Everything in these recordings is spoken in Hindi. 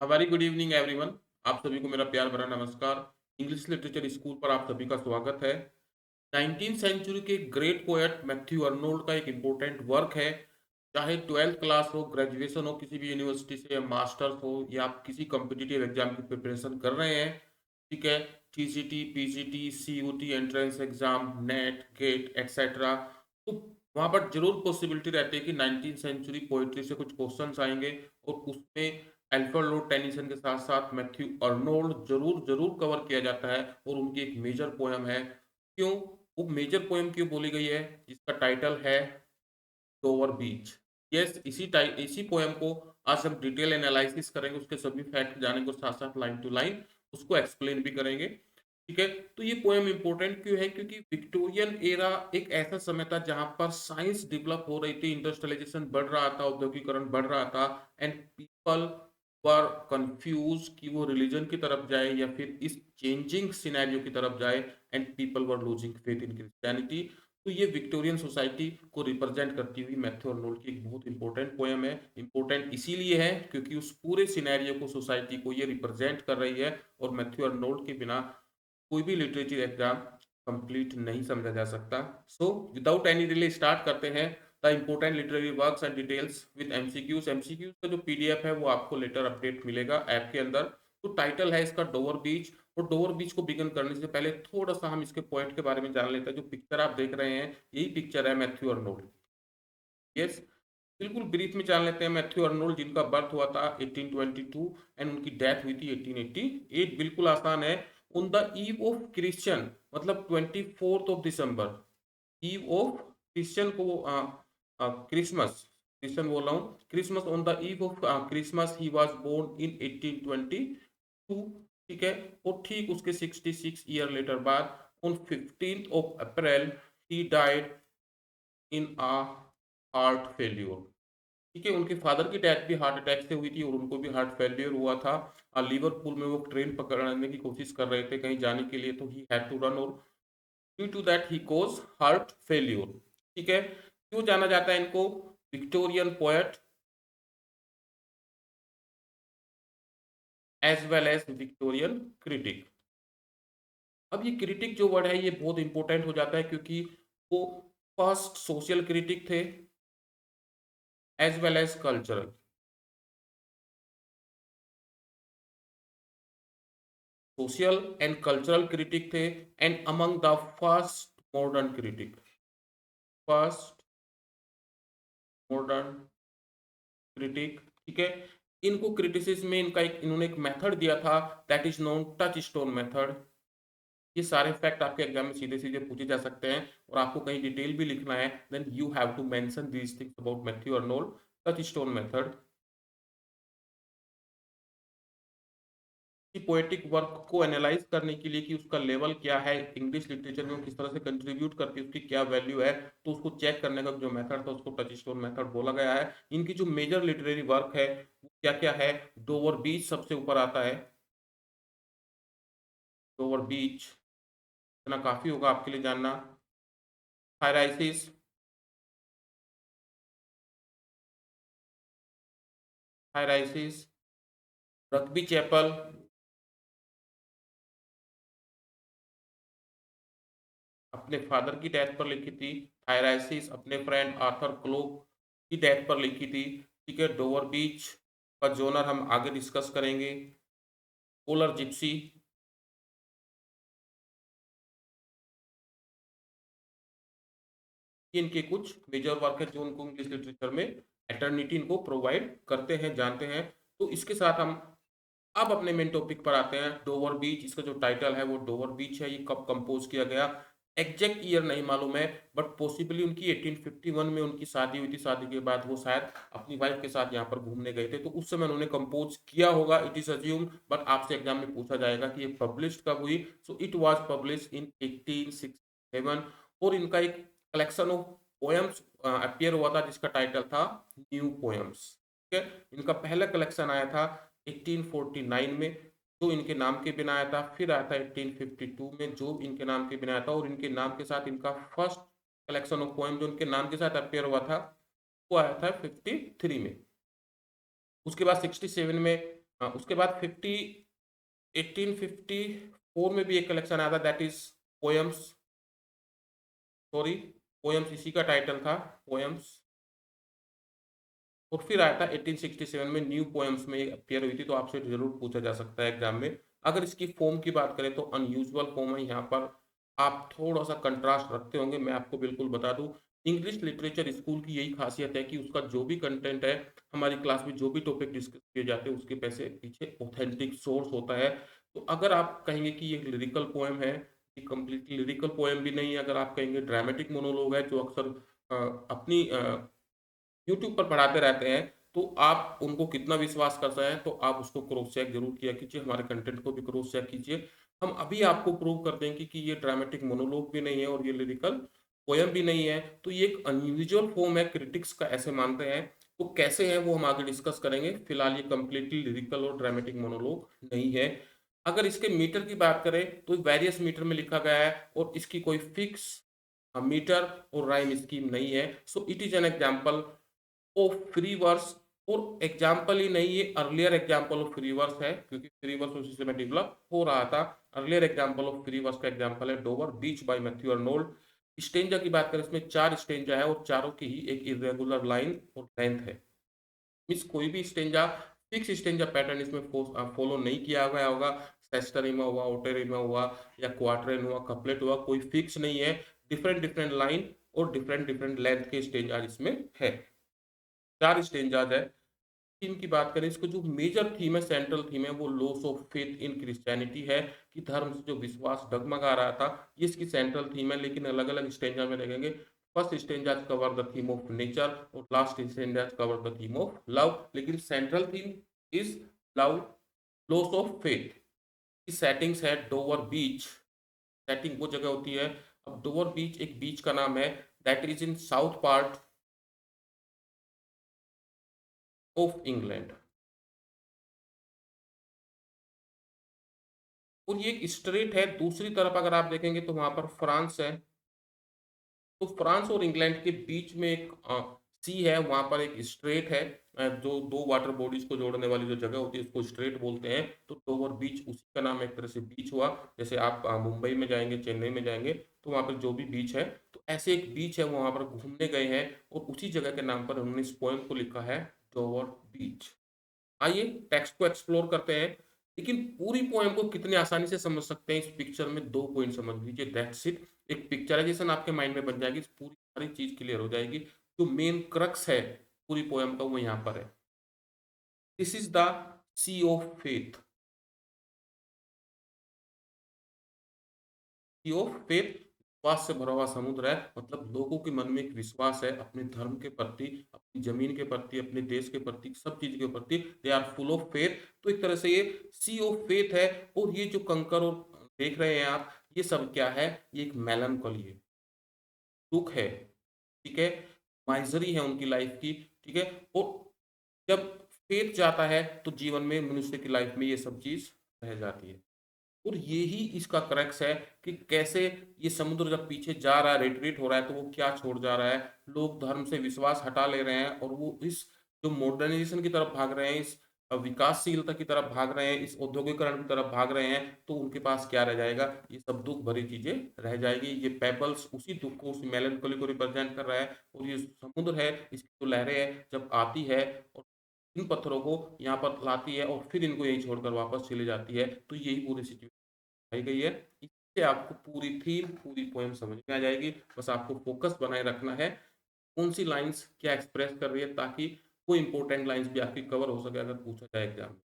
Very good evening everyone. आप सभी को मेरा प्यार भरा नमस्कार। इंग्लिश लिटरेचर स्कूल पर आप सभी का स्वागत है। 19th सेंचुरी के ग्रेट पोएट मैथ्यू अर्नोल्ड का एक इम्पोर्टेंट वर्क है। चाहे 12th क्लास हो, ग्रेजुएशन हो किसी भी यूनिवर्सिटी से, या मास्टर्स हो, या आप किसी कॉम्पिटिटिव एग्जाम की प्रिपरेशन कर रहे हैं, ठीक है, TCT, PGT, CUT, entrance exam, NET, GATE etcetera, तो वहां पर जरूर पॉसिबिलिटी रहती है कि 19th सेंचुरी पोएट्री से कुछ क्वेश्चंस आएंगे, और उसमें अल्फ्रेड लॉर्ड टेनिसन के साथ साथ मैथ्यू अर्नोल्ड जरूर जरूर कवर किया जाता है। और उनकी एक मेजर पोयम है। क्यों वो मेजर पोयम क्यों बोली गई है? जिसका टाइटल है डोवर बीच। यस, इसी पोयम को आज हम डिटेल एनालिसिस करेंगे, उसके सभी फैक्ट जानेंगे और साथ साथ लाइन टू लाइन उसको एक्सप्लेन भी करेंगे। ठीक है, तो ये पोयम इंपॉर्टेंट क्यों है? क्योंकि विक्टोरियन एरा एक ऐसा समय था जहां पर साइंस डेवलप हो रही थी, इंडस्ट्रियलाइजेशन बढ़ रहा था, औद्योगिकरण बढ़ रहा था, एंड पीपल वर कंफ्यूज कि वो रिलीजन की तरफ जाए या फिर इस चेंजिंग सिनेरियो की तरफ जाए, and people were losing faith in Christianity. तो ये विक्टोरियन सोसाइटी को रिप्रेजेंट करती हुई मैथ्यू अर्नोल्ड की एक बहुत इंपॉर्टेंट पोयम है। इंपॉर्टेंट इसीलिए है क्योंकि उस पूरे सिनेरियो को, सोसाइटी को ये रिप्रेजेंट कर रही है, और मैथ्यू अर्नोल्ड के बिना कोई भी लिटरेचर एग्जाम कंप्लीट नहीं समझा जा सकता। So without any delay start करते हैं the important literary works and details with MCQs. MCQs का जो पीडीएफ है वो आपको लेटर अपडेट मिलेगा ऐप के अंदर। तो टाइटल है इसका डोवर बीच। और डोवर बीच को बिगिन करने से पहले थोड़ा सा हम इसके पोएट के बारे में जान लेते हैं। जो पिक्चर आप देख रहे हैं, यही पिक्चर है मैथ्यू अर्नोल्ड। यस, बिल्कुल ब्रीफ में जान लेते हैं मैथ्यू अर्नोल्ड, जिनका बर्थ हुआ था 1822 एंड उनकी डेथ हुई थी 1888। बिल्कुल आसान है। On the eve of Christian, मतलब 24 दिसंबर, ईव ऑफ क्रिश्चियन को क्रिसमस, क्रिश्चियन बोल रहा हूँ, Christmas, on the eve of Christmas he was born in 1822। ठीक है, और ठीक उसके 66 ईयर लेटर बाद, on 15 April he died in a heart failure. ठीक है, उनके फादर की डेथ भी हार्ट अटैक से हुई थी, और उनको भी हार्ट फेल्यूर हुआ था। लिवरपूल में वो ट्रेन पकड़ने की कोशिश कर रहे थे कहीं जाने के लिए, तो ही हैड टू रन, और due to that he cause heart failure. ठीक है, क्यों जाना जाता है इनको? Victorian poet as well as Victorian critic. अब ये क्रिटिक जो वर्ड है ये बहुत इंपॉर्टेंट हो जाता है, क्योंकि वो फर्स्ट सोशल क्रिटिक थे as well as cultural. Social and cultural critic थे, and among the first modern critic, first modern critic. ठीक है, इनको क्रिटिसिज्म में इन्होंने एक मेथड दिया था, that is known touch stone method. ये सारे फैक्ट आपके एग्जाम में सीधे सीधे पूछे जा सकते हैं, और आपको कहीं डिटेल भी लिखना है, then you have to mention these things about Matthew Arnold. Touchstone method की पोएटिक वर्क को एनालाइज करने के लिए कि उसका लेवल क्या है, इंग्लिश लिटरेचर में वो किस तरह से कंट्रीब्यूट करती है, उसकी क्या वैल्यू है, तो उसको चेक करने का जो मेथड था उसको टच स्टोन मेथड बोला गया है। इनकी जो मेजर लिटरेरी वर्क है वो क्या क्या है? डोवर बीच सबसे ऊपर आता है। डोवर बीच इतना काफी होगा आपके लिए जानना। थायराइसिस, थायराइसिस, रग्बी चैपल, अपने फादर की डेथ पर लिखी थी। थायराइसिस अपने फ्रेंड आर्थर क्लोक की डेथ पर लिखी थी। ठीक है, डोवर बीच का जोनर हम आगे डिस्कस करेंगे। पोलर जिप्सी, इनके कुछ मेजर वर्क है जो उनको इंग्लिश लिटरेचर में एटर्निटी इनको प्रोवाइड करते हैं, जानते हैं। तो इसके साथ हम अब अपने मेन टॉपिक पर आते हैं। डोवर बीच, इसका जो टाइटल है वो डोवर बीच है। ये कब कंपोज किया गया? एग्जैक्ट ईयर नहीं मालूम है, बट पॉसिबली उनकी 1851 में उनकी शादी हुई थी। शादी के बाद वो शायद अपनी वाइफ के साथ यहाँ पर घूमने गए थे, तो उस समय उन्होंने कंपोज किया होगा, इट इज अज्यूम। बट आपसे एग्जाम में पूछा जाएगा कि ये पब्लिश्ड कब हुई। So it was published in 1867। और इनका एक कलेक्शन ऑफ पोएम्स अपीयर हुआ था जिसका टाइटल था न्यू पोएम्स। ठीक है, इनका पहला कलेक्शन आया था 1849 में, जो इनके नाम के बिना आया था। फिर आया था 1852 में, जो इनके नाम के बिना आया था। और इनके नाम के साथ इनका फर्स्ट कलेक्शन ऑफ पोएम जो इनके नाम के साथ अपेयर हुआ था वो आया था 53 में। उसके बाद 67 में उसके बाद 1854 में भी एक कलेक्शन आया था, that is poems, sorry, poems इसी का टाइटल था, पोएम्स। और फिर आया था 1867 में, न्यू पोएम्स में अपीयर हुई थी। तो आपसे जरूर पूछा जा सकता है एग्जाम में। अगर इसकी फॉर्म की बात करें तो अनयूजुअल फॉर्म है, यहाँ पर आप थोड़ा सा कंट्रास्ट रखते होंगे। मैं आपको बिल्कुल बता दूं, इंग्लिश लिटरेचर स्कूल की यही खासियत है कि उसका जो भी कंटेंट है, हमारी क्लास में जो भी टॉपिक डिस्कस किए जाते हैं, उसके पैसे पीछे ऑथेंटिक सोर्स होता है। तो अगर आप कहेंगे कि ये लिरिकल पोएम है, ये कंप्लीटली लिरिकल पोएम भी नहीं है। अगर आप कहेंगे ड्रामेटिक मोनोलॉग है, जो अक्सर अपनी यूट्यूब पर पढ़ाते रहते हैं, तो आप उनको कितना विश्वास करते हैं, तो आप उसको क्रॉस चेक जरूर किया कीजिए, हमारे कंटेंट को भी क्रॉस चेक कीजिए। हम अभी आपको प्रूव कर देंगे कि ये ड्रामेटिक मोनोलॉग भी नहीं है और ये लिरिकल पोयम भी नहीं है। तो ये एक अनयूजुअल फॉर्म है, क्रिटिक्स का ऐसे मानते हैं। तो कैसे है वो हम आगे डिस्कस करेंगे। फिलहाल ये कंप्लीटली लिरिकल और ड्रामेटिक मोनोलॉग नहीं है। अगर इसके मीटर की बात करें तो वेरियस मीटर में लिखा गया है और इसकी कोई फिक्स मीटर और राइम स्कीम नहीं है। So it is an example of free verse. और एग्जाम्पल ही नहीं, ये earlier example of free verse है, क्योंकि फ्री वर्स उसी समय डेवलप हो रहा था। Earlier example of free verse का एग्जाम्पल है Dover Beach by Matthew Arnold. Stanza की बात करें, इसमें 4 स्टेंजा है और चारों की ही एक इरेगुलर लाइन और लेंथ है। मीन्स कोई भी स्टेंजा, फिक्स स्टेंजा पैटर्न इसमें फॉलो नहीं किया गया होगा। सेस्टरिमा हुआ, ओटेरिमा हुआ, या क्वार्टरेन हुआ, कपलेट हुआ, कोई फिक्स नहीं है। डिफरेंट डिफरेंट लाइन और डिफरेंट डिफरेंट लेंथ के स्टेंजा इसमें है। 4 स्टेंजाज है। थीम की बात करें, इसको जो मेजर थीम है, सेंट्रल थीम है, वो loss of faith in Christianity है, कि धर्म से जो विश्वास डगमगा रहा था, ये इसकी सेंट्रल थीम है। लेकिन अलग अलग स्टेंजा में देखेंगे, first stanza cover the theme of nature और last stanza cover the theme of love, लेकिन central theme is love, loss of faith. की सेटिंग्स है डोवर बीच। सेटिंग वो जगह होती है, अब डोवर बीच एक बीच का नाम है, that is in south part of England. और ये एक स्ट्रेट है। दूसरी तरफ अगर आप देखेंगे तो वहां पर फ्रांस है। तो फ्रांस और इंग्लैंड के बीच में एक सी है, वहां पर एक स्ट्रेट है। जो दो वाटर बॉडीज को जोड़ने वाली जो जगह होती है, उसको स्ट्रेट बोलते हैं। तो डोवर बीच उसी का नाम, एक तरह से बीच हुआ। जैसे आप मुंबई में जाएंगे, चेन्नई में जाएंगे, तो वहां पर जो भी बीच है, तो ऐसे एक बीच है, वो वहां पर घूमने गए हैं और उसी जगह के नाम पर उन्होंने इस पोएम को लिखा है, डोवर बीच। आइए टेक्स्ट को एक्सप्लोर करते हैं। लेकिन पूरी पोएम को कितने आसानी से समझ सकते हैं, इस पिक्चर में 2 पॉइंट समझ लीजिए, दैट्स इट। एक पिक्चराइजेशन आपके माइंड में बन जाएगी, पूरी सारी चीज क्लियर हो जाएगी। जो मेन क्रक्स है पूरी पोएम का, वो यहाँ पर है। This is the sea of faith. Sea of faith, विश्वास से भरा हुआ समुद्र है। मतलब लोगों के मन में एक विश्वास है अपने धर्म के प्रति, अपनी जमीन के प्रति, अपने देश के प्रति, सब चीज के प्रति। They are full of faith. तो एक तरह से ये सी ऑफ फेथ है। और ये जो कंकर और देख रहे हैं आप, ये सब क्या है, ये एक मेलनकोली है, दुख है, ठीक है, माइजरी है उनकी लाइफ की, ठीक है। और जब फेथ जाता है तो जीवन में, मनुष्य की लाइफ में ये सब चीज रह जाती है। और यही इसका क्रक्स है कि कैसे ये समुद्र जब पीछे जा रहा है, रिट्रीट हो रहा है, तो वो क्या छोड़ जा रहा है। लोग धर्म से विश्वास हटा ले रहे हैं और वो इस जो मॉडर्नाइजेशन की तरफ भाग रहे हैं, इस विकासशीलता की तरफ भाग रहे हैं, इस औद्योगिकरण की तरफ भाग रहे हैं। तो उनके पास क्या रह जाएगा, ये सब दुख भरी चीजें रह जाएगी। ये पेबल्स उसी दुख को, उसी मेलनकोली को रिप्रेजेंट कर रहा है। और ये समुद्र है, इसकी जो लहरें हैं जब आती है और इन पत्थरों को यहाँ पर लाती है और फिर इनको यही छोड़कर वापस चली जाती है, तो यही पूरी सिचुएशन बताई गई है। इससे आपको पूरी थीम, पूरी पोएम समझ में आ जाएगी। बस आपको फोकस बनाए रखना है, कौन सी लाइंस क्या एक्सप्रेस कर रही है, ताकि कोई इंपॉर्टेंट लाइंस भी आपकी कवर हो सके अगर पूछा जाए एग्जाम में।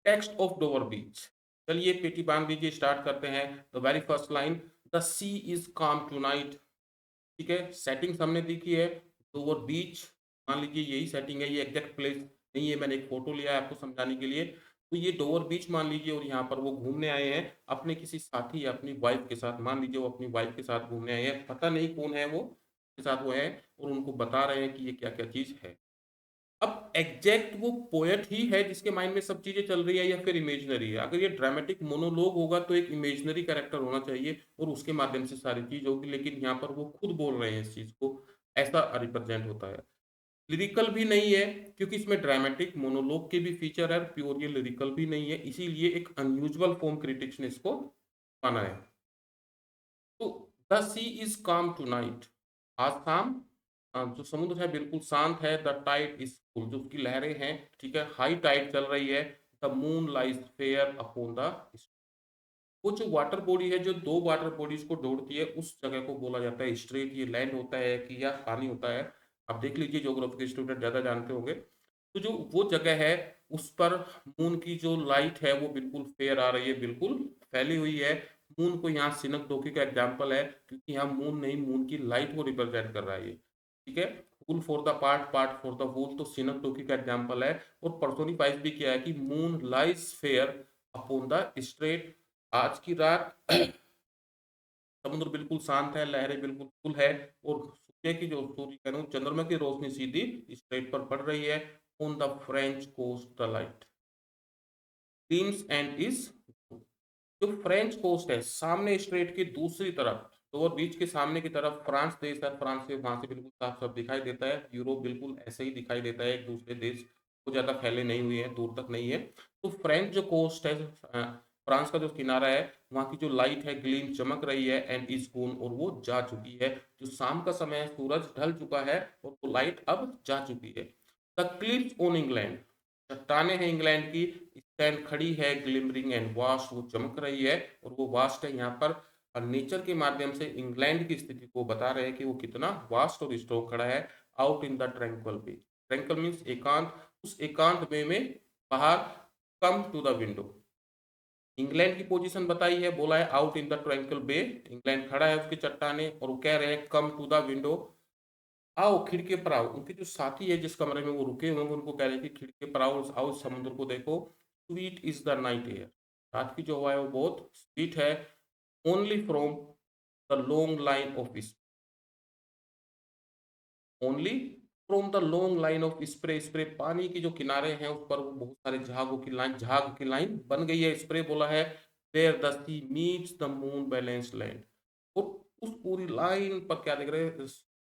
Text of Dover Beach. चलिए पेटी बांध दीजिए, स्टार्ट करते हैं। The very first line, the sea is calm tonight. ठीक है, सेटिंग हमने देखी है, डोवर बीच। मान लीजिए यही सेटिंग है, ये एग्जैक्ट प्लेस नहीं है, मैंने एक फोटो लिया है आपको समझाने के लिए। तो ये डोवर बीच मान लीजिए, और यहाँ पर वो घूमने आए हैं अपने किसी साथी या अपनी वाइफ के साथ। मान लीजिए वो अपनी वाइफ के साथ घूमने आए हैं, पता नहीं कौन है वो के साथ वो है, और उनको बता रहे हैं कि ये क्या क्या चीज है। अब एग्जैक्ट वो पोएट ही है जिसके माइंड में सब चीजें चल रही है, या फिर इमेजिनरी है। अगर ये ड्रामेटिक मोनोलॉग होगा तो एक इमेजिनरी कैरेक्टर होना चाहिए और उसके माध्यम से सारी चीज होगी, लेकिन यहाँ पर वो खुद बोल रहे हैं इस चीज को, ऐसा रिप्रेजेंट होता है। लिरिकल भी नहीं है क्योंकि इसमें ड्रामेटिक मोनोलॉग के भी फीचर है, प्योर ये लिरिकल भी नहीं है, इसीलिए एक अनयूजुअल फॉर्म क्रिटिक्स ने इसको माना है। तो the sea is calm to night, आज शाम जो समुद्र है बिल्कुल शांत है। द टाइड इज फुल, जो उसकी लहरें हैं, ठीक है, हाई टाइड चल रही है। The moon lies fair upon the, वो जो वाटर बॉडी है जो दो वाटर बॉडीज को जोड़ती है उस जगह को बोला जाता है स्ट्रेट। ये लैंड होता है कि या पानी होता है, आप देख लीजिए, ज्योग्राफी के स्टूडेंट ज्यादा जानते होंगे। तो जो वो जगह है उस पर मून की जो लाइट है वो बिल्कुल फेयर आ रही है, बिल्कुल फैली हुई है। मून को यहाँ सिनक डोकी का एग्जाम्पल है, क्योंकि यहाँ मून नहीं, मून की लाइट को रिप्रेजेंट कर रहा है ये, ठीक है। Full for the part, part for the whole, तो सिनक डोकी का एग्जाम्पल है। और पर्सोनिफाइज भी किया है कि moon lies fair upon the straight, आज की रात समुद्र बिल्कुल शांत है, लहरें बिल्कुल फुल है, और सूर्य की जो सूर्य कह रहा हूँ चंद्रमा की रोशनी सीधी स्ट्रेट पर पड़ रही है। On the French coast the light gleams and is, जो फ्रेंच कोस्ट है सामने स्ट्रेट की दूसरी तरफ, तो और बीच के सामने की तरफ फ्रांस देश है, फ्रांस से वहां से बिल्कुल साफ साफ दिखाई देता है। यूरोप बिल्कुल ऐसे ही दिखाई देता है, एक दूसरे देश को ज्यादा फैले नहीं हुए हैं, दूर तक नहीं है। तो फ्रेंच जो कोस्ट है, फ्रांस का जो किनारा है, वहां की जो लाइट है ग्लीम चमक रही है, एंड इज गून, और वो जा चुकी है। जो शाम का समय है सूरज ढल चुका है और वो लाइट अब जा चुकी है। द क्लिफ्स ऑन इंग्लैंड, चट्टाने हैं इंग्लैंड की, स्टैंड खड़ी है, ग्लिमरिंग एंड वास्ट, वो चमक रही है और वो वास्ट है। यहाँ पर नेचर के माध्यम से इंग्लैंड की स्थिति को बता रहे हैं कि वो कितना वास्ट और स्ट्रॉन्ग खड़ा है। Out in the tranquil bay, tranquil means एकांत, उस एकांत में बाहर, come to the window, England की पोजीशन बताई है, बोला है out in the tranquil bay, England खड़ा है उसकी चट्टाने, और वो कह रहे हैं कम टू द विंडो, आओ खिड़की पर आओ। उनके जो साथी है जिस कमरे में वो रुके हुए हैं उनको कह रहे हैं कि खिड़की पर आओ, आओ समुद्र को देखो। Sweet is the night air, रात की जो हवा है वो बहुत स्वीट है। Only from the long line of, only from the long line of spray, spray पानी की जो किनारे हैं उस पर वो बहुत सारे झागों की लाइन, झाग की लाइन बन गई है, स्प्रे बोला है। There the sea meets the moon balance land, और उस पूरी लाइन पर क्या देख रहे हैं,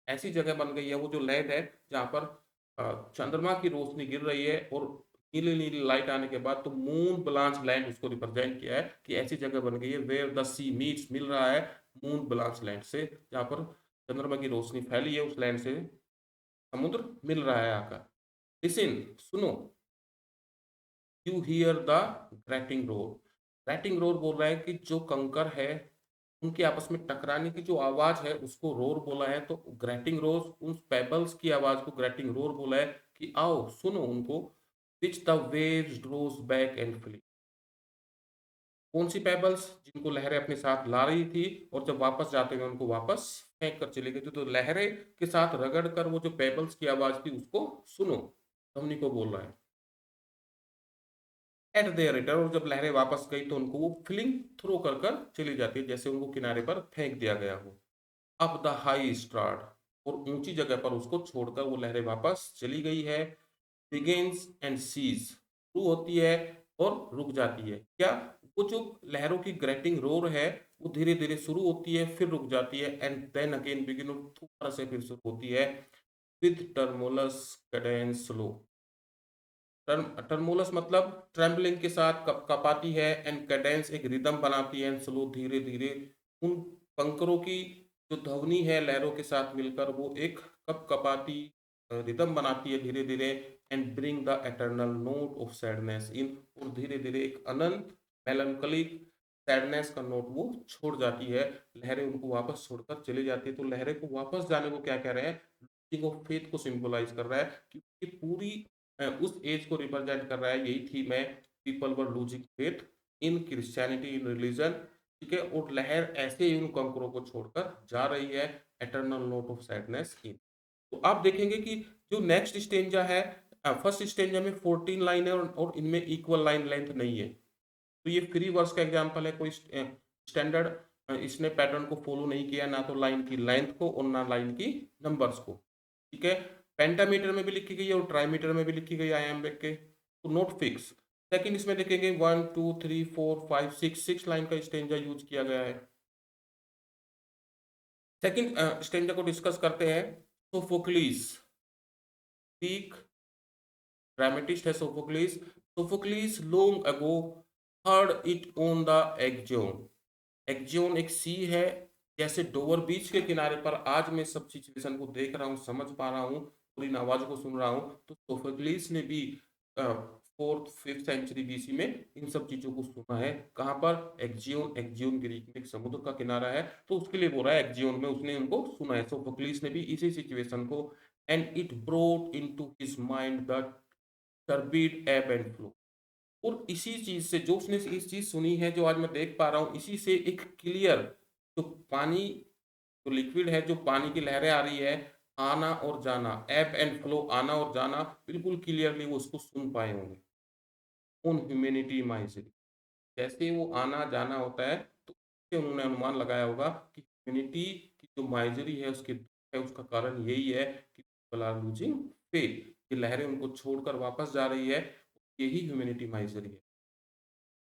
ऐसी जगह बन गई है वो जो लैंड है जहाँ पर चंद्रमा की रोशनी गिर रही है, और नीली नीली लाइट आने के बाद तो मून ब्लांच लैंड उसको रिप्रेजेंट किया है कि ऐसी जगह बन गई है वेयर द सी मीट्स, मिल रहा है मून ब्लांच लैंड से, जहाँ पर चंद्रमा की रोशनी फैली है उस लैंड से, समुद्र मिल रहा है आकर। लिसन, सुनो, you here the grating roar, grating roar बोल रहा है कि जो कंकर है उनके आपस में टकराने की जो आवाज है उसको रोर बोला है। तो ग्रेटिंग रोर, उन पेबल्स की आवाज को ग्रेटिंग रोर बोला है कि आओ सुनो उनको। Which the waves draws back and fling, कौन सी पेबल्स, जिनको लहरें अपने साथ ला रही थी और जब वापस जाते हुए उनको वापस फेंक कर चली गई थी। तो लहरें के साथ रगड़ कर वो जो पेबल्स की आवाज थी उसको सुनो, धमनी को बोल रहा है। एट देयर रिटर्न, और जब लहरें वापस गई तो उनको वो फिलिंग थ्रो कर कर चली जाती है, जैसे उनको किनारे पर फेंक दिया गया हो। अप द हाई स्टार्ट, और ऊंची जगह पर उसको छोड़कर वो लहरें वापस चली गई है। बिगिंस एंड सीज, शुरू होती है और रुक जाती है। क्या, वो जो लहरों की ग्रेटिंग रोर है वो धीरे धीरे शुरू होती है फिर रुक जाती है, एंड देन अगेन बिगिन, दोबारा से फिर शुरू होती है। विद टर्मोलस कैडेंस स्लो, टर्मोलस मतलब ट्रेम्बलिंग के साथ कप कपाती है, एंड कैडेंस एक रिदम बनाती है, एंड स्लो धीरे धीरे, उन कंकरों की जो ध्वनि है लहरों के साथ मिलकर वो एक कप कपाती रिदम बनाती है धीरे धीरे। And bring the eternal note of sadness in, और धीरे धीरे एक अनंत मेलंकलिक सैडनेस का नोट वो छोड़ जाती है। लहरें उनको वापस छोड़कर चली जाती है। तो लहरें को वापस जाने को क्या कह रहे हैं, लूजिंग ऑफ फेथ को सिंबलाइज कर रहा है, क्योंकि पूरी उस एज को रिप्रेजेंट कर रहा है। यही थी मैं, people were losing faith in Christianity, in religion, ठीक है। और लहर ऐसे ही उन कंकरों को छोड़कर जा रही है, एटर्नल नोट ऑफ सैडनेस इन। तो आप देखेंगे कि जो नेक्स्ट स्टेंजा है, फर्स्ट स्टेंजा में 14 लाइन है और इनमें इक्वल लाइन लेंथ नहीं है। तो ये फ्री वर्स का एग्जांपल है, कोई स्टैंडर्ड इसने पैटर्न को फॉलो नहीं किया, ना तो लाइन की लेंथ को और ना लाइन की नंबर्स को, ठीक है। पेंटामीटर में भी लिखी गई है और ट्राईमीटर में भी लिखी गई है आयाम्बिक के, तो नोट फिक्स। सेकंड इसमें देखेंगे 1 2 3 4 5 6, 6 लाइन का स्टेंजा यूज किया गया है। सेकंड स्टेंजा को डिस्कस करते हैं। सोफोक्लिस, ग्रीक ड्रामेटिस्ट है Sophocles. Sophocles long ago heard it on the Aegean. Aegean एक सी है, जैसे डोवर बीच के किनारे पर आज मैं सब सिचुएशन को देख रहा हूँ, समझ पा रहा हूँ और इन आवाज़ों को सुन रहा हूँ। तो सोफोक्लिस ने भी 4th 5th सेंचुरी बीसी में इन सब चीज़ों को सुना है। कहाँ पर? एक्जियोन। एक्जियोन ग्रीक में एक समुद्र का किनारा है, तो उसके लिए बोल रहा है एक्जियोन में उसने उनको सुना है। सोफोक्लिस ने भी इसी सिचुएशन को, and it brought into his mind the turbid एब एंड फ्लो। और इसी चीज से, जो उसने इस चीज सुनी है, जो आज मैं देख पा रहा हूँ, इसी से एक क्लियर, जो पानी, जो लिक्विड है, जो पानी की लहरें आ रही है, आना और जाना, एब एंड फ्लो, आना और जाना, बिल्कुल क्लियरली वो उसको सुन पाए होंगे। उन ह्यूमैनिटी माइजरी, जैसे वो आना जाना होता है, तो उससे उन्होंने अनुमान लगाया होगा कि ह्यूमैनिटी की जो माइजरी है, उसके दुख है, उसका कारण यही है कि पीपल आर लूजिंग फेथ। ये लहरें उनको छोड़कर वापस जा रही है, यही ह्यूमैनिटी माइजरी है।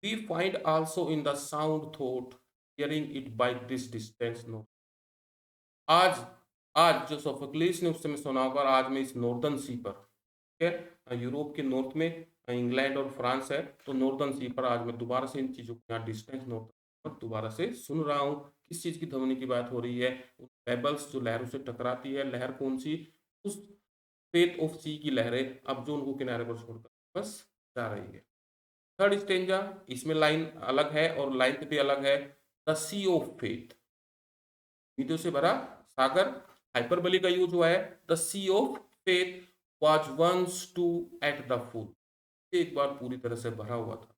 We find also in the sound thought, hearing it by this distance no. आज आज जो सोफोक्लिस ने उस समय सुना होगा, आज में इस नॉर्दर्न सी पर, ठीक है, यूरोप के नॉर्थ में इंग्लैंड और फ्रांस है, तो नॉर्दर्न सी पर आज मैं दोबारा से इन चीज़ों को यहाँ डिस्टेंस नॉर्थ पर दोबारा से सुन रहा हूँ। किस चीज़ की ध्वनि की बात हो रही है? पेबल्स जो लहरों से टकराती है, लहर कौन सी? उस फेथ ऑफ सी की लहरें, अब जो उनको किनारे पर छोड़कर बस जा रही है। थर्ड स्टेंजा, इसमें लाइन अलग है और लाइन भी अलग है। द सी ऑफ फेथ, उम्मीदों से भरा सागर, हाइपरबली का यूज हुआ है। The sea of faith was once too at the full, एक बार पूरी तरह से भरा हुआ था।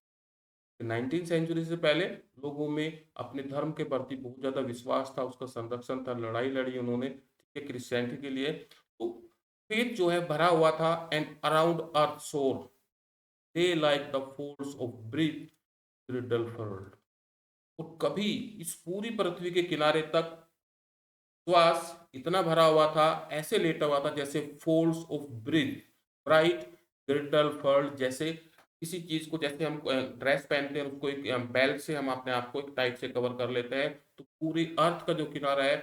19th सेंचुरी से पहले लोगों में अपने धर्म के प्रति बहुत ज्यादा विश्वास था, उसका संरक्षण था, लड़ाई लड़ी उन्होंने, ठीक है, क्रिश्चियनिटी के लिए। तो फेथ जो है भरा हुआ था, एंड अराउंड अर्थ सोर they like the force of breath world. और कभी इस पूरी पृथ्वी के किनारे तक श्वास इतना भरा हुआ था, ऐसे लेटा हुआ था जैसे folds of bridge, bright girdle furl, जैसे किसी चीज को, जैसे हम ड्रेस पहनते हैं उसको एक बेल्ट से हम अपने आप को एक टाइट से कवर कर लेते हैं, तो पूरी अर्थ का जो किनारा है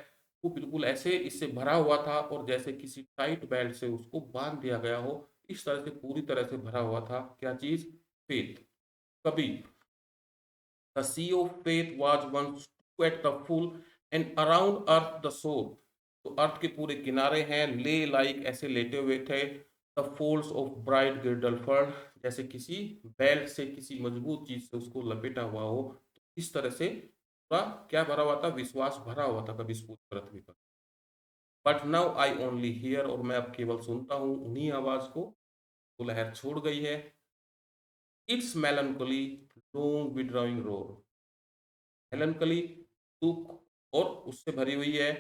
वो बिल्कुल ऐसे इससे भरा हुआ था, और जैसे किसी टाइट बेल्ट से उसको बांध दिया गया हो, इस तरह से पूरी तरह से भरा हुआ था। क्या चीज? फेथ। कभी the sea of faith was once too at the full and around earth the shore, तो अर्थ के पूरे किनारे हैं, ले लाइक ऐसे लेटे हुए थे, द फोल्ड्स ऑफ ब्राइट गिरडल फर्ड, जैसे किसी बेल्ट से, किसी मजबूत चीज से उसको लपेटा हुआ हो, तो इस तरह से पूरा क्या भरा हुआ था? विश्वास भरा हुआ था कभी इस पूरी पृथ्वी पर। But now I only here, और मैं अब केवल सुनता हूँ उन्हीं आवाज को, वो लहर छोड़ गई है। Its melancholy long withdrawing roar, melancholy दुख और उससे भरी हुई है,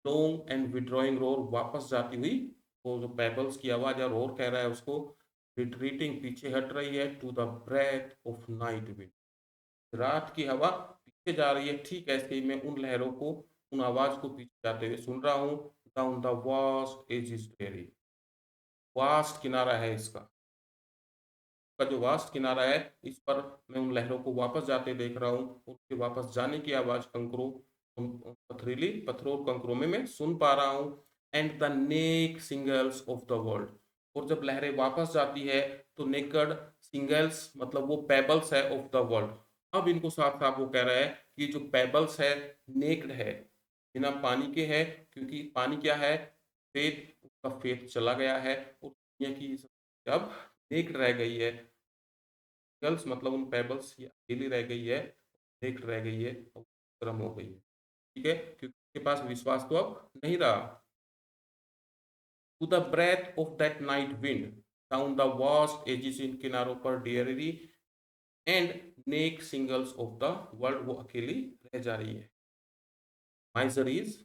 लॉन्ग एंड विड्रॉइंग रोर, वापस जाती हुई, वो जो पेबल्स की आवाज है, रोर कह रहा है उसको, रिट्रीटिंग पीछे हट रही है, to the breath of night wind, रात की हवा पीछे जा रही है। ठीक ऐसे ही मैं उन लहरों को, उन आवाज को पीछे जाते हुए सुन रहा हूँ। Down the vast edge is very, vast किनारा है इसका, का जो वास्ट किनारा है, इस पर मैं उन लहरों को वापस जाते देख रहा हूँ, उनके वापस जाने की आवाज कंकरों, उन पथरीली पत्थरों और कंकरों में मैं सुन पा रहा हूँ। And the neck shingles of the world, और जब लहरें वापस जाती है, तो नेकड सिंगल्स मतलब वो पेबल्स है ऑफ द वर्ल्ड। अब इनको साफ साफ वो कह रहा है कि जो पेबल्स है, नेक्ड है, बिना पानी के है, क्योंकि पानी क्या है? फेथ, उसका फेथ चला गया है, और दुनिया की अब नेक्ड रह गई है। गर्ल्स मतलब उन पेबल्स ये अकेली रह गई है, एक रह गई है और गर्म हो गई है, ठीक है, क्योंकि उसके पास विश्वास तो अब नहीं रहा। To the breath of that night wind down the vast edges, इन किनारों पर dreary and naked shingles of the world, वो अकेली रह जा रही है। माइजरीज,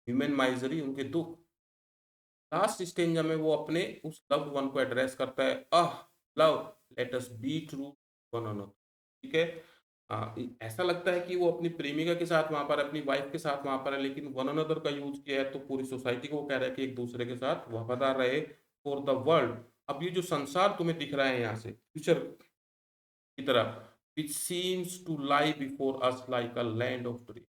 ह्यूमन माइजरी, उनके दुख। लास्ट स्टेंजा में वो अपने उस लव्ड वन को एड्रेस करता है, ah love, let us be true one another, ठीक है। ऐसा लगता है कि वो अपनी प्रेमिका के साथ वहां पर, अपनी वाइफ के साथ वहां पर है, लेकिन वन अनदर का यूज किया है, तो पूरी सोसाइटी को वो कह रहा है कि एक दूसरे के साथ वफादार रहे, फॉर द वर्ल्ड। अब ये जो संसार तुम्हें दिख रहा है यहाँ से फ्यूचर की तरफ, which seems to lie before us like a land of dream,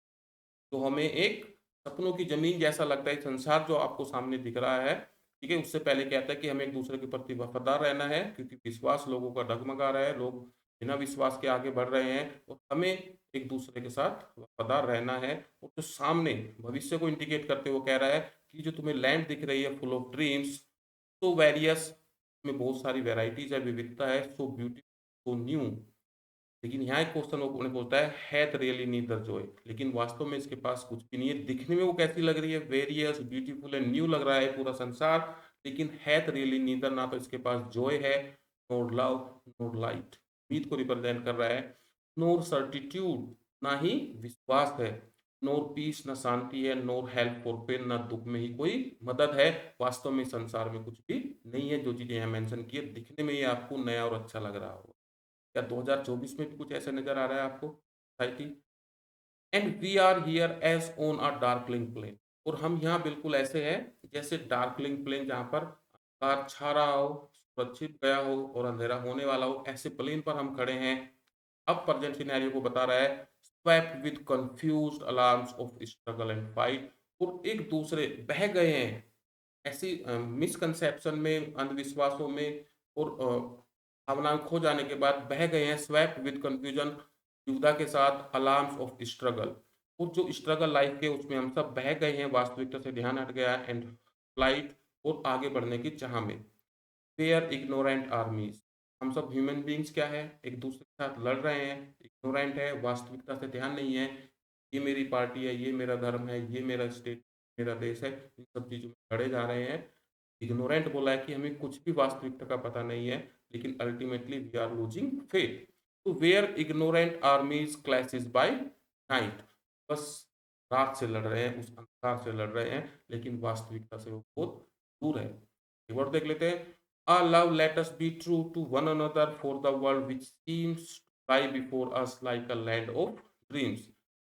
तो हमें एक सपनों की जमीन जैसा लगता है संसार जो आपको सामने दिख रहा है, ठीक है, उससे पहले क्या था कि हमें एक दूसरे के प्रति वफादार रहना है, क्योंकि विश्वास लोगों का डगमगा रहा है, लोग बिना विश्वास के आगे बढ़ रहे हैं, और हमें एक दूसरे के साथ वफादार रहना है। और जो सामने भविष्य को इंडिकेट करते हुए कह रहा है कि जो तुम्हें लैंड दिख रही है फुल ऑफ ड्रीम्स, तो वेरियस में बहुत सारी वेराइटीज है, विविधता है, सो ब्यूटीफुल, सो न्यू। लेकिन यहाँ एक क्वेश्चन वो उन्हें बोलता है, हैथ रियली नीदर जॉय, लेकिन वास्तव में इसके पास कुछ भी नहीं है। दिखने में वो कैसी लग रही है, वेरियस, ब्यूटीफुल एंड न्यू लग रहा है पूरा संसार, लेकिन हैथ रियली नीदर, ना तो इसके पास जॉय है, नोर लव, नोर लाइट, उम्मीद को रिप्रेजेंट कर रहा है, नोर सर्टिट्यूड, ना ही विश्वास है, नोर पीस, ना शांति है, नोर हेल्प फॉर पेन, ना दुख में ही कोई मदद है। वास्तव में संसार में कुछ भी नहीं है। जो चीजें यहाँ मेंशन की है, दिखने में ये आपको नया और अच्छा लग रहा होगा। क्या 2024 में भी कुछ ऐसा नजर आ रहा है आपको society? And we are here as on a darkling plain, और हम यहाँ बिल्कुल ऐसे हैं जैसे डार्कलिंग प्लेन, जहाँ पर अंधकार छा रहा हो, सुरक्षित गया हो और अंधेरा होने वाला हो, ऐसे प्लेन पर हम खड़े हैं। अब प्रेजेंट सिनेरियो को बता रहा है, swept with confused alarms of struggle and fight, और एक दूसरे बह गए हैं ऐसी मिसकंसेप्शन में, अंधविश्वासों में, और भावनाएं खो जाने के बाद बह गए हैं, स्वैप विद कंफ्यूजन, दुविधा के साथ, अलार्म्स ऑफ स्ट्रगल, और जो स्ट्रगल लाइफ के उसमें हम सब बह गए हैं, वास्तविकता से ध्यान हट गया है, एंड फ्लाइट, और आगे बढ़ने की चाह में, वेयर इग्नोरेंट आर्मीज, हम सब ह्यूमन बींग्स क्या है, एक दूसरे के साथ लड़ रहे हैं, इग्नोरेंट है, वास्तविकता से ध्यान नहीं है, ये मेरी पार्टी है, ये मेरा धर्म है, ये मेरा स्टेट, मेरा देश है, इन सब चीजों में लड़े जा रहे हैं। इग्नोरेंट बोला है कि हमें कुछ भी वास्तविकता का पता नहीं है, लेकिन ultimately we are losing faith. तो where ignorant armies clashes by night, बस रात से लड़ रहे हैं, उस अंधकार से लड़ रहे हैं, लेकिन वास्तविकता से वो बहुत दूर है। एक बार देख लेते हैं, ah love let us be true to one another for the world which seems lie before us like a land of dreams.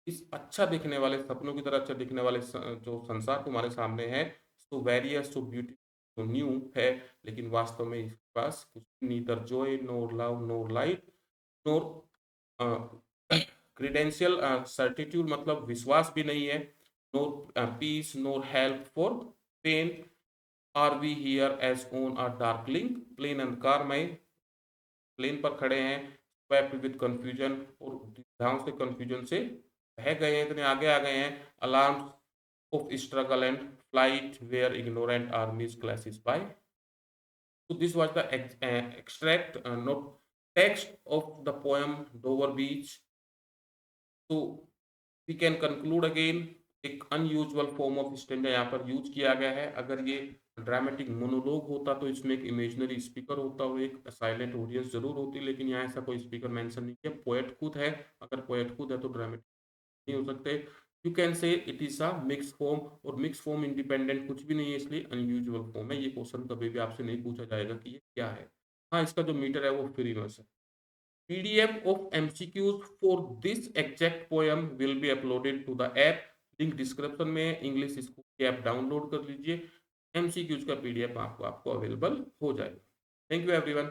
इस अच्छा दिखने वाले, सपनों की तरह अच्छा दिखने वाले जो संसार तुम्हारे सामने है, so various, so beautiful, so new है, लेकिन वास्तव में इसके पास कुछ, neither joy, nor love, nor light, nor credential certitude, मतलब विश्वास भी नहीं है, nor peace, nor help for pain, are we here as on a darkling plain, अंधकार में प्लेन पर खड़े हैं, स्वेप्ट विद कंफ्यूजन, और ध्यान से कंफ्यूजन से बह गए हैं, इतने आगे आ गए हैं, alarms of struggle and flight, where ignorant armies classes by. So this was the extract, not text of the poem Dover Beach. So we can conclude again, एक अनयूजुअल फॉर्म ऑफ स्टैंडा यहाँ पर यूज किया गया है। अगर ये ड्रामेटिक मोनोलॉग होता तो इसमें एक इमेजिनरी स्पीकर होता और एक साइलेंट ऑडियंस जरूर होती, लेकिन यहाँ ऐसा कोई स्पीकर मेंशन नहीं किया, पोएट खुद है। अगर पोएट खुद है तो ड्रामेटिक नहीं हो सकते। You can say it is a mix form, और मिक्स फॉर्म इंडिपेंडेंट कुछ भी नहीं है, इसलिए अनयूजुअल फॉर्म है। ये क्वेश्चन कभी भी आपसे नहीं पूछा जाएगा कि ये क्या है। हाँ, इसका जो मीटर है वो फ्री में है। PDF of MCQs for this exact poem will be uploaded to the app. Link description में है, इंग्लिश स्कूल की ऐप डाउनलोड कर लीजिए, MCQs का PDF आपको अवेलेबल हो जाएगा। Thank you everyone.